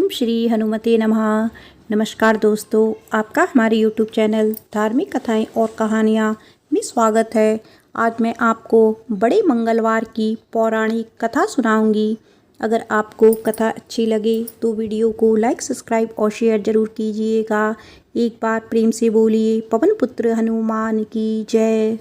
ओम श्री हनुमते नमः। नमस्कार दोस्तों, आपका हमारे YouTube चैनल धार्मिक कथाएं और कहानियां में स्वागत है। आज मैं आपको बड़े मंगलवार की पौराणिक कथा सुनाऊंगी। अगर आपको कथा अच्छी लगे तो वीडियो को लाइक, सब्सक्राइब और शेयर ज़रूर कीजिएगा। एक बार प्रेम से बोलिए पवन पुत्र हनुमान की जय।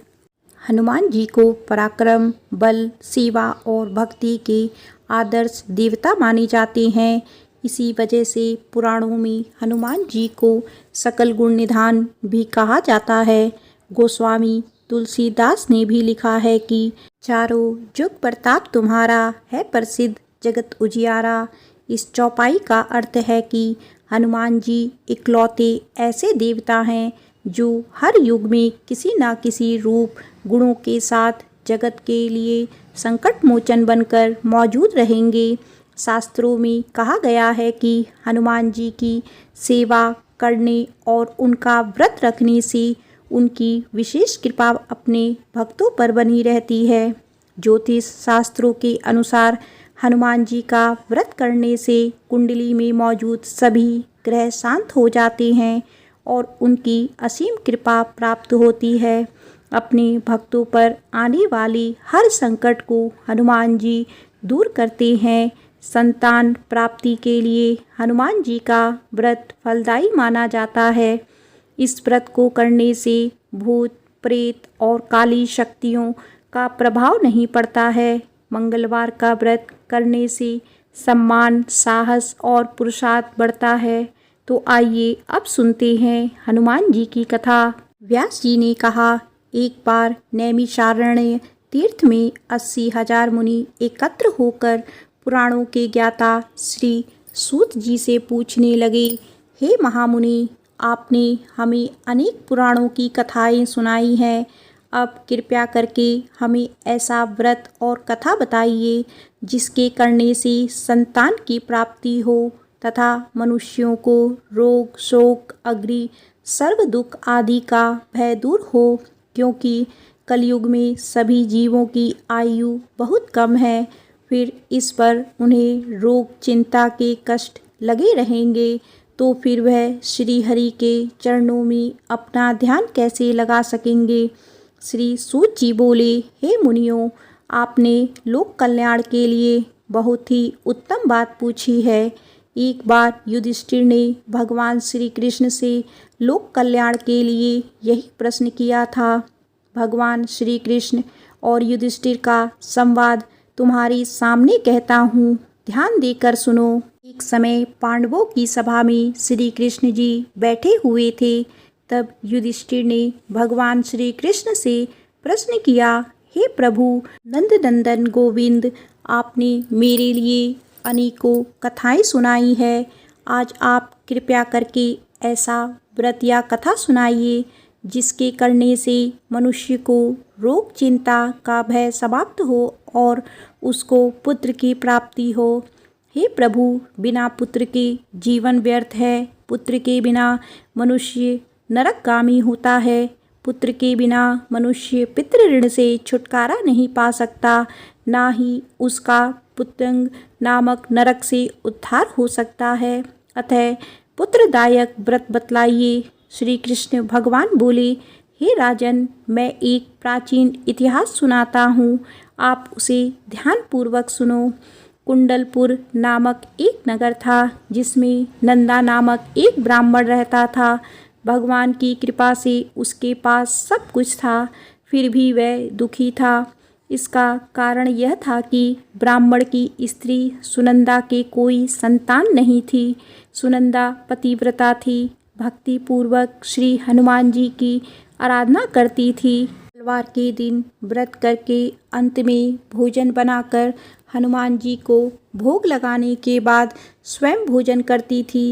हनुमान जी को पराक्रम, बल, सेवा और भक्ति के आदर्श देवता माने जाते हैं। इसी वजह से पुराणों में हनुमान जी को सकल गुण निधान भी कहा जाता है। गोस्वामी तुलसीदास ने भी लिखा है कि चारों जुग प्रताप तुम्हारा है प्रसिद्ध जगत उजियारा। इस चौपाई का अर्थ है कि हनुमान जी इकलौते ऐसे देवता हैं जो हर युग में किसी न किसी रूप गुणों के साथ जगत के लिए संकट मोचन बनकर मौजूद रहेंगे। शास्त्रों में कहा गया है कि हनुमान जी की सेवा करने और उनका व्रत रखने से उनकी विशेष कृपा अपने भक्तों पर बनी रहती है। ज्योतिष शास्त्रों के अनुसार हनुमान जी का व्रत करने से कुंडली में मौजूद सभी ग्रह शांत हो जाते हैं और उनकी असीम कृपा प्राप्त होती है। अपने भक्तों पर आने वाली हर संकट को हनुमान जी दूर करते हैं। संतान प्राप्ति के लिए हनुमान जी का व्रत फलदायी माना जाता है। इस व्रत को करने से भूत, प्रेत और काली शक्तियों का प्रभाव नहीं पड़ता है। मंगलवार का व्रत करने से सम्मान, साहस और पुरुषार्थ बढ़ता है। तो आइए अब सुनते हैं हनुमान जी की कथा। व्यास जी ने कहा, एक बार नैमिषारण्य तीर्थ में 80,000 मुनि एकत्र होकर पुराणों के ज्ञाता श्री सूत जी से पूछने लगे, हे महामुनि, आपने हमें अनेक पुराणों की कथाएं सुनाई हैं। अब कृपया करके हमें ऐसा व्रत और कथा बताइए जिसके करने से संतान की प्राप्ति हो तथा मनुष्यों को रोग, शोक, अग्नि, सर्व दुख आदि का भय दूर हो, क्योंकि कलयुग में सभी जीवों की आयु बहुत कम है। फिर इस पर उन्हें रोग, चिंता के कष्ट लगे रहेंगे तो फिर वह श्री हरि के चरणों में अपना ध्यान कैसे लगा सकेंगे। श्री सूत जी बोले, हे मुनियों, आपने लोक कल्याण के लिए बहुत ही उत्तम बात पूछी है। एक बार युधिष्ठिर ने भगवान श्री कृष्ण से लोक कल्याण के लिए यही प्रश्न किया था। भगवान श्री कृष्ण और युधिष्ठिर का संवाद तुम्हारे सामने कहता हूँ, ध्यान देकर सुनो। एक समय पांडवों की सभा में श्री कृष्ण जी बैठे हुए थे। तब युधिष्ठिर ने भगवान श्री कृष्ण से प्रश्न किया, हे प्रभु नंद नंदन गोविंद, आपने मेरे लिए अनेकों कथाएं सुनाई है। आज आप कृपया करके ऐसा व्रत या कथा सुनाइए जिसके करने से मनुष्य को रोग, चिंता का भय समाप्त हो और उसको पुत्र की प्राप्ति हो। हे प्रभु, बिना पुत्र के जीवन व्यर्थ है। पुत्र के बिना मनुष्य नरकगामी होता है। पुत्र के बिना मनुष्य पितृ ऋण से छुटकारा नहीं पा सकता, ना ही उसका पुत्रंग नामक नरक से उद्धार हो सकता है। अतः पुत्रदायक व्रत बतलाइए। श्री कृष्ण भगवान बोले, हे राजन, मैं एक प्राचीन इतिहास सुनाता हूँ, आप उसे ध्यानपूर्वक सुनो। कुंडलपुर नामक एक नगर था जिसमें नंदा नामक एक ब्राह्मण रहता था। भगवान की कृपा से उसके पास सब कुछ था, फिर भी वह दुखी था। इसका कारण यह था कि ब्राह्मण की स्त्री सुनंदा के कोई संतान नहीं थी। सुनंदा पतिव्रता थी, भक्ति पूर्वक श्री हनुमान जी की आराधना करती थी। मंगलवार के दिन व्रत करके अंत में भोजन बनाकर हनुमान जी को भोग लगाने के बाद स्वयं भोजन करती थी।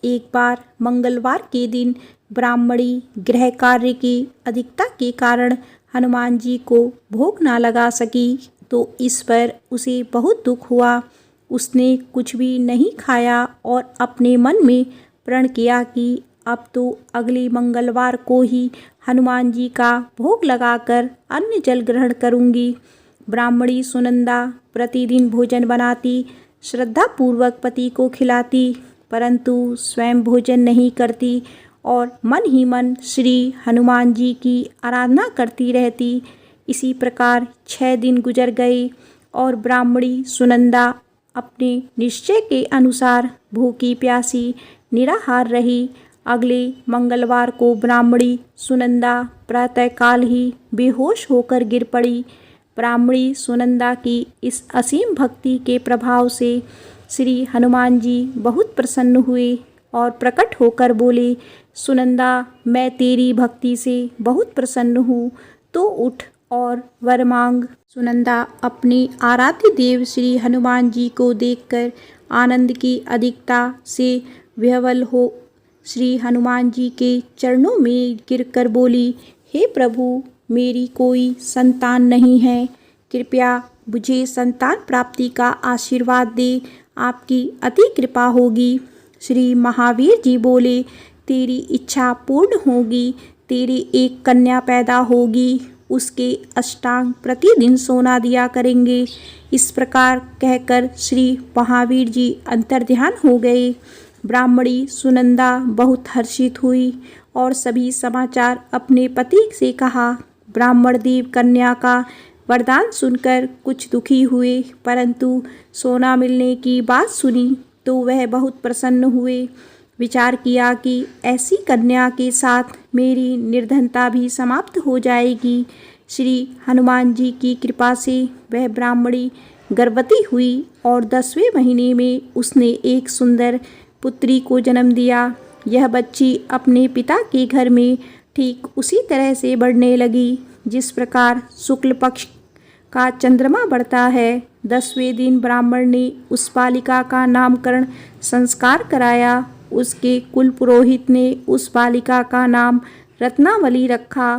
एक बार मंगलवार के दिन ब्राह्मणी गृह कार्य की अधिकता के कारण हनुमान जी को भोग ना लगा सकी, तो इस पर उसे बहुत दुख हुआ। उसने कुछ भी नहीं खाया और अपने मन में प्रण किया कि अब तो अगले मंगलवार को ही हनुमान जी का भोग लगाकर अन्न जल ग्रहण करूंगी। ब्राह्मणी सुनंदा प्रतिदिन भोजन बनाती, श्रद्धापूर्वक पति को खिलाती। परंतु स्वयं भोजन नहीं करती और मन ही मन श्री हनुमान जी की आराधना करती रहती। इसी प्रकार 6 दिन गुजर गए और ब्राह्मणी सुनंदा अपने निश्चय के अनुसार भूखी प्यासी निराहार रही। अगले मंगलवार को ब्राह्मणी सुनंदा प्रातःकाल ही बेहोश होकर गिर पड़ी। ब्राह्मणी सुनंदा की इस असीम भक्ति के प्रभाव से श्री हनुमान जी बहुत प्रसन्न हुए और प्रकट होकर बोले, सुनंदा, मैं तेरी भक्ति से बहुत प्रसन्न हूँ, तो उठ और वर मांग। सुनंदा अपने आराध्य देव श्री हनुमान जी को देखकर आनंद की अधिकता से विह्वल हो श्री हनुमान जी के चरणों में गिरकर बोली, हे प्रभु, मेरी कोई संतान नहीं है, कृपया मुझे संतान प्राप्ति का आशीर्वाद दे, आपकी अति कृपा होगी। श्री महावीर जी बोले, तेरी इच्छा पूर्ण होगी, तेरी एक कन्या पैदा होगी, उसके अष्टांग प्रतिदिन सोना दिया करेंगे। इस प्रकार कहकर श्री महावीर जी अंतर्ध्यान हो गए। ब्राह्मणी सुनंदा बहुत हर्षित हुई और सभी समाचार अपने पति से कहा। ब्राह्मण देव कन्या का वरदान सुनकर कुछ दुखी हुए, परंतु सोना मिलने की बात सुनी तो वह बहुत प्रसन्न हुए। विचार किया कि ऐसी कन्या के साथ मेरी निर्धनता भी समाप्त हो जाएगी। श्री हनुमान जी की कृपा से वह ब्राह्मणी गर्भवती हुई और 10वें महीने में उसने एक सुंदर पुत्री को जन्म दिया। यह बच्ची अपने पिता के घर में ठीक उसी तरह से बढ़ने लगी जिस प्रकार शुक्ल पक्ष का चंद्रमा बढ़ता है। 10वें दिन ब्राह्मण ने उस बालिका का नामकरण संस्कार कराया। उसके कुल पुरोहित ने उस बालिका का नाम रत्नावली रखा,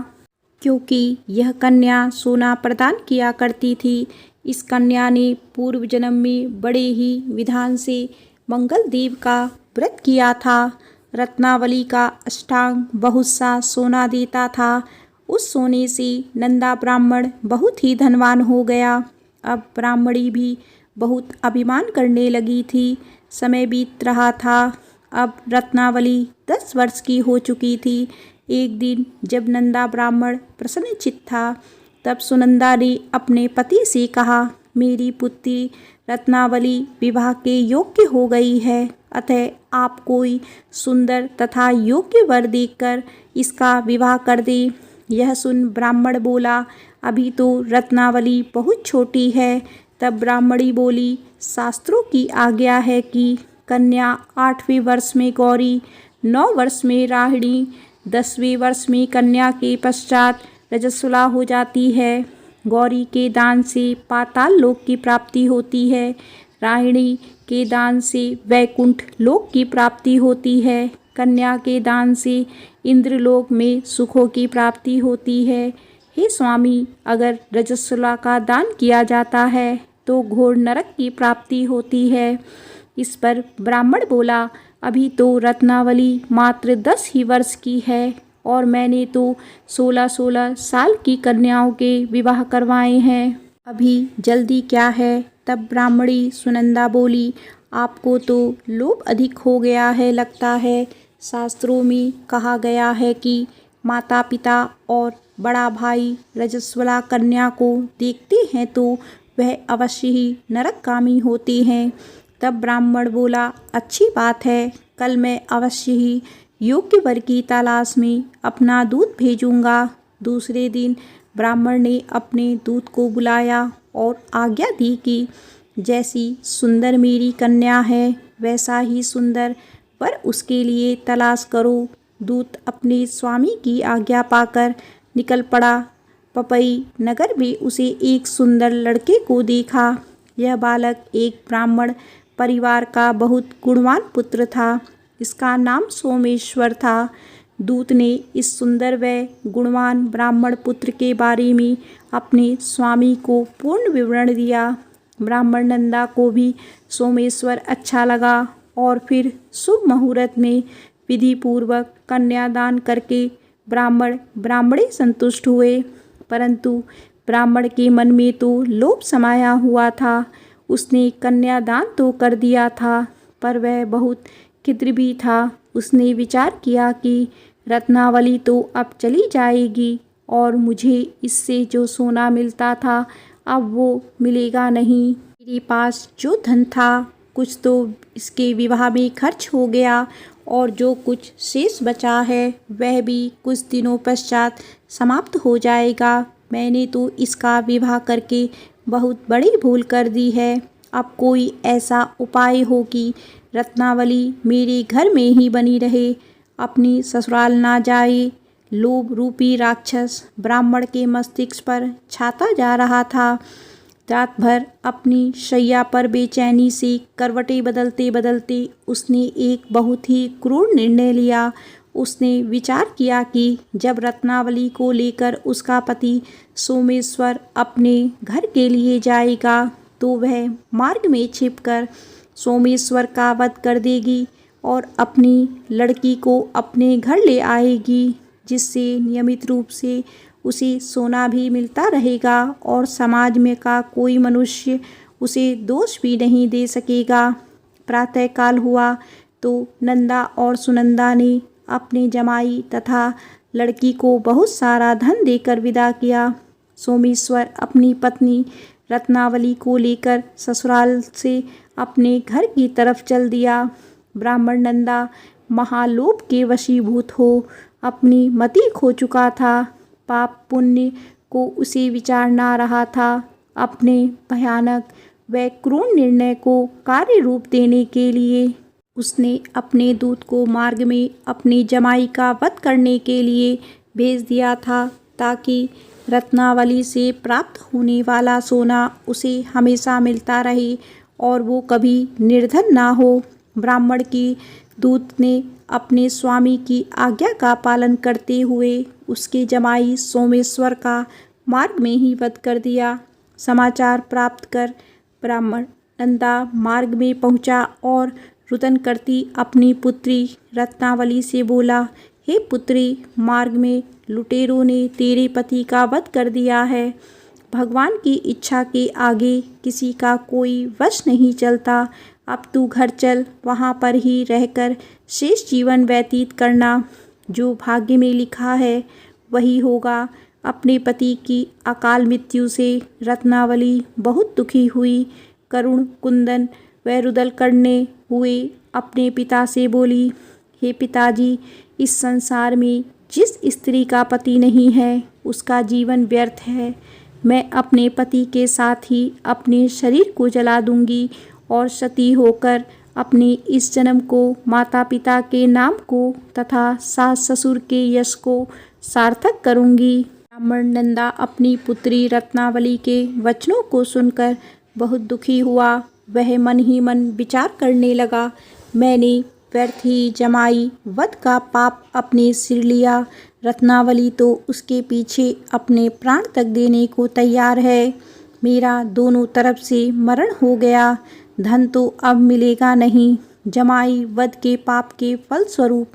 क्योंकि यह कन्या सोना प्रदान किया करती थी। इस कन्या ने पूर्व जन्म में बड़े ही विधान से मंगल देव का व्रत किया था। रत्नावली का अष्टांग बहुत सा सोना देता था। उस सोने से नंदा ब्राह्मण बहुत ही धनवान हो गया। अब ब्राह्मणी भी बहुत अभिमान करने लगी थी। समय बीत रहा था। अब रत्नावली 10 वर्ष की हो चुकी थी। एक दिन जब नंदा ब्राह्मण प्रसन्नचित्त था, तब सुनंदा ने अपने पति से कहा, मेरी पुत्री रत्नावली विवाह के योग्य हो गई है, अतः आप कोई सुंदर तथा योग्य वर देकर इसका विवाह कर दें। यह सुन ब्राह्मण बोला, अभी तो रत्नावली बहुत छोटी है। तब ब्राह्मणी बोली, शास्त्रों की आज्ञा है कि कन्या 8वें वर्ष में गौरी, 9 वर्ष में राहिणी, 10वें वर्ष में कन्या के पश्चात रजस्वला हो जाती है। गौरी के दान से पाताल लोक की प्राप्ति होती है। राहिणी के दान से वैकुंठ लोक की प्राप्ति होती है। कन्या के दान से इंद्रलोक में सुखों की प्राप्ति होती है। हे स्वामी, अगर रजस्वला का दान किया जाता है तो घोर नरक की प्राप्ति होती है। इस पर ब्राह्मण बोला, अभी तो रत्नावली मात्र 10 ही वर्ष की है और मैंने तो 16-16 साल की कन्याओं के विवाह करवाए हैं, अभी जल्दी क्या है। तब ब्राह्मणी सुनंदा बोली, आपको तो लोभ अधिक हो गया है लगता है। शास्त्रों में कहा गया है कि माता पिता और बड़ा भाई रजस्वला कन्या को देखते हैं तो वह अवश्य ही नरकगामी होते हैं। तब ब्राह्मण बोला, अच्छी बात है, कल मैं अवश्य ही योग्य वर की तलाश में अपना दूत भेजूंगा। दूसरे दिन ब्राह्मण ने अपने दूत को बुलाया और आज्ञा दी कि जैसी सुंदर मेरी कन्या है वैसा ही सुंदर वर उसके लिए तलाश करो। दूत अपने स्वामी की आज्ञा पाकर निकल पड़ा। पपई नगर में उसे एक सुंदर लड़के को देखा। यह बालक एक ब्राह्मण परिवार का बहुत गुणवान पुत्र था। इसका नाम सोमेश्वर था। दूत ने इस सुंदर व गुणवान ब्राह्मण पुत्र के बारे में अपने स्वामी को पूर्ण विवरण दिया। ब्राह्मण नंदा को भी सोमेश्वर अच्छा लगा और फिर शुभ मुहूर्त में विधि पूर्वक कन्यादान करके ब्राह्मणी संतुष्ट हुए। परंतु ब्राह्मण के मन में तो लोभ समाया हुआ था। उसने कन्यादान तो कर दिया था, पर वह बहुत खिद्र भी था। उसने विचार किया कि रत्नावली तो अब चली जाएगी और मुझे इससे जो सोना मिलता था अब वो मिलेगा नहीं। मेरे पास जो धन था कुछ तो इसके विवाह में खर्च हो गया और जो कुछ शेष बचा है वह भी कुछ दिनों पश्चात समाप्त हो जाएगा। मैंने तो इसका विवाह करके बहुत बड़ी भूल कर दी है। अब कोई ऐसा उपाय हो कि रत्नावली मेरे घर में ही बनी रहे, अपनी ससुराल ना जाए। लोभ रूपी राक्षस ब्राह्मण के मस्तिष्क पर छाता जा रहा था। रात भर अपनी शैया पर बेचैनी से करवटें बदलते बदलते उसने एक बहुत ही क्रूर निर्णय लिया। उसने विचार किया कि जब रत्नावली को लेकर उसका पति सोमेश्वर अपने घर के लिए जाएगा तो वह मार्ग में छिपकर सोमेश्वर का वध कर देगी और अपनी लड़की को अपने घर ले आएगी, जिससे नियमित रूप से उसे सोना भी मिलता रहेगा और समाज में का कोई मनुष्य उसे दोष भी नहीं दे सकेगा। प्रातःकाल हुआ तो नंदा और सुनंदा ने अपने जमाई तथा लड़की को बहुत सारा धन देकर विदा किया। सोमेश्वर अपनी पत्नी रत्नावली को लेकर ससुराल से अपने घर की तरफ चल दिया। ब्राह्मण नंदा महालोभ के वशीभूत हो अपनी मति खो चुका था। पाप पुण्य को उसे विचार ना रहा था। अपने भयानक व क्रूर निर्णय को कार्य रूप देने के लिए उसने अपने दूत को मार्ग में अपने जमाई का वध करने के लिए भेज दिया था, ताकि रत्नावली से प्राप्त होने वाला सोना उसे हमेशा मिलता रहे और वो कभी निर्धन ना हो। ब्राह्मण की दूत ने अपने स्वामी की आज्ञा का पालन करते हुए उसके जमाई सोमेश्वर का मार्ग में ही वध कर दिया। समाचार प्राप्त कर ब्राह्मण नंदा मार्ग में पहुंचा और रुदन करती अपनी पुत्री रत्नावली से बोला, हे पुत्री, मार्ग में लुटेरों ने तेरे पति का वध कर दिया है। भगवान की इच्छा के आगे किसी का कोई वश नहीं चलता। अब तू घर चल, वहाँ पर ही रहकर शेष जीवन व्यतीत करना। जो भाग्य में लिखा है वही होगा। अपने पति की अकाल मृत्यु से रत्नावली बहुत दुखी हुई। करुण कुंदन व रुदल करने हुए अपने पिता से बोली, हे पिताजी, इस संसार में जिस स्त्री का पति नहीं है उसका जीवन व्यर्थ है। मैं अपने पति के साथ ही अपने शरीर को जला दूंगी और सती होकर अपने इस जन्म को, माता पिता के नाम को तथा सास ससुर के यश को सार्थक करूंगी। ब्राह्मण नंदा अपनी पुत्री रत्नावली के वचनों को सुनकर बहुत दुखी हुआ। वह मन ही मन विचार करने लगा, मैंने व्यर्थ ही जमाई वध का पाप अपने सिर लिया। रत्नावली तो उसके पीछे अपने प्राण तक देने को तैयार है। मेरा दोनों तरफ से मरण हो गया। धन तो अब मिलेगा नहीं। जमाई वध के पाप के फलस्वरूप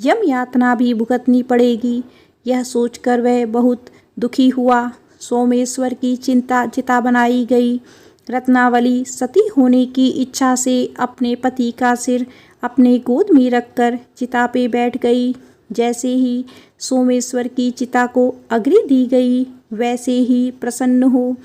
यम यातना भी भुगतनी पड़ेगी। यह सोचकर वह बहुत दुखी हुआ। सोमेश्वर की चिता बनाई गई। रत्नावली सती होने की इच्छा से अपने पति का सिर अपने गोद में रखकर चिता पे बैठ गई। जैसे ही सोमेश्वर की चिता को अग्नि दी गई, वैसे ही प्रसन्न हो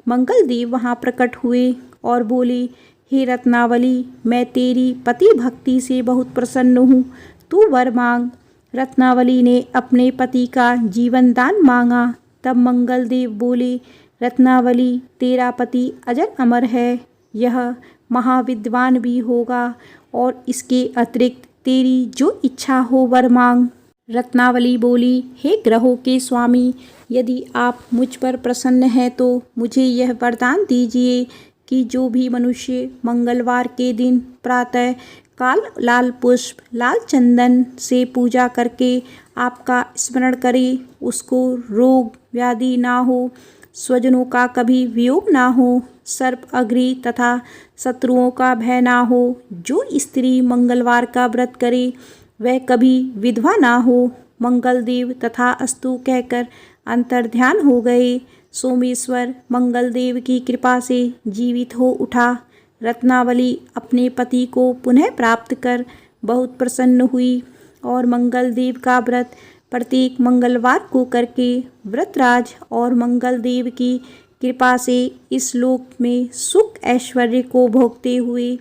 मंगलदेव वहाँ प्रकट हुए और बोले, हे रत्नावली, मैं तेरी पति भक्ति से बहुत प्रसन्न हूँ, तू वर मांग। रत्नावली ने अपने पति का जीवन दान मांगा। तब मंगलदेव बोले, रत्नावली, तेरा पति अजर अमर है, यह महाविद्वान भी होगा और इसके अतिरिक्त तेरी जो इच्छा हो वर मांग। रत्नावली बोली, हे ग्रहों के स्वामी, यदि आप मुझ पर प्रसन्न हैं तो मुझे यह वरदान दीजिए कि जो भी मनुष्य मंगलवार के दिन प्रातः काल लाल पुष्प लाल चंदन से पूजा करके आपका स्मरण करे, उसको रोग व्याधि ना हो, स्वजनों का कभी वियोग ना हो, सर्प अग्नि तथा शत्रुओं का भय ना हो। जो स्त्री मंगलवार का व्रत करे वह कभी विधवा ना हो। मंगलदेव तथा अस्तु कहकर अंतर्ध्यान हो गए। सोमेश्वर मंगलदेव की कृपा से जीवित हो उठा। रत्नावली अपने पति को पुनः प्राप्त कर बहुत प्रसन्न हुई और मंगल देव का व्रत प्रत्येक मंगलवार को करके व्रतराज और मंगल देव की कृपा से इस लोक में सुख ऐश्वर्य को भोगते हुए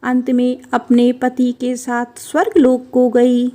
अंत में अपने पति के साथ स्वर्गलोक को गई।